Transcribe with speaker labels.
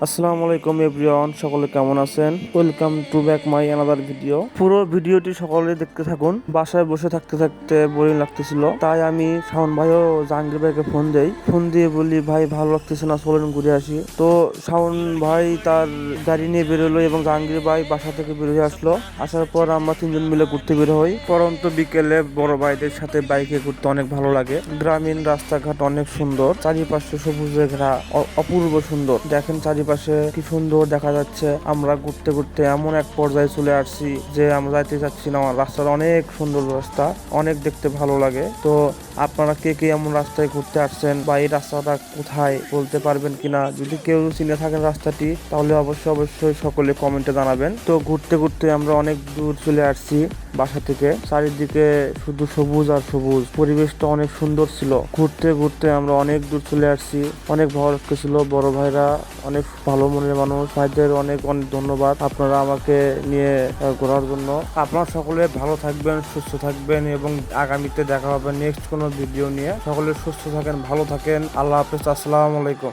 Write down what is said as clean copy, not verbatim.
Speaker 1: আসসালামু আলাইকুম এভরিওয়ান, সকলে কেমন আছেন? Welcome to back my another video. পুরো ভিডিওটি সকলে দেখতে থাকুন। বাসায় বসে থাকতে থাকতে বোরিং লাগতেছিল, তাই আমি শাওন ভাই ও জাহাঙ্গীর ভাইকে ফোন দিয়ে বলি, ভাই ভালো লাগতেছে না, চলেন ঘুরে আসি। তো শাওন ভাই তার গাড়ি নিয়ে বেরোলো এবং জাহাঙ্গীর ভাই বাসা থেকে বের হয়ে আসলো। আসার পর আমরা তিনজন মিলে ঘুরতে বের হই। পরন্ত বিকেলে বড় ভাইদের সাথে বাইকে ঘুরতে অনেক ভালো লাগে। গ্রামীণ রাস্তাঘাট অনেক সুন্দর, চারিপাশে সবুজে ঘেরা, অপূর্ব সুন্দর। দেখেন চারিপাশে কি সুন্দর দেখা যাচ্ছে। আমরা ঘুরতে ঘুরতে এমন এক পর্যায়ে চলে আসছি যে আমরা যাইতে চাচ্ছি না। রাস্তাটা অনেক সুন্দর, রাস্তা অনেক দেখতে ভালো লাগে। তো আপনারা কে কে এমন রাস্তায় ঘুরতে আসছেন বা এই রাস্তাটা কোথায় বলতে পারবেন কিনা? যদি কেউ চিনে থাকেন রাস্তাটি, তাহলে অবশ্যই সকলে কমেন্টে জানাবেন। তো ঘুরতে ঘুরতে আমরা অনেক দূর চলে আসছি বাসা থেকে। চারিদিকে শুধু সবুজ আর সবুজ, পরিবেশটা অনেক সুন্দর ছিল। ঘুরতে ঘুরতে আমরা অনেক দূর চলে আসছি, অনেক ভালো লাগতেছিল। বড় ভাইরা অনেক ভালো মনের মানুষ, ভাইদের অনেক অনেক ধন্যবাদ আপনারা আমাকে নিয়ে ঘোরার জন্য। আপনারা সকলে ভালো থাকবেন, সুস্থ থাকবেন এবং আগামীতে দেখা হবে নেক্সট কোনো ভিডিও নিয়ে। সকলে সুস্থ থাকেন, ভালো থাকেন। আল্লাহ হাফেজ, আসসালামু আলাইকুম।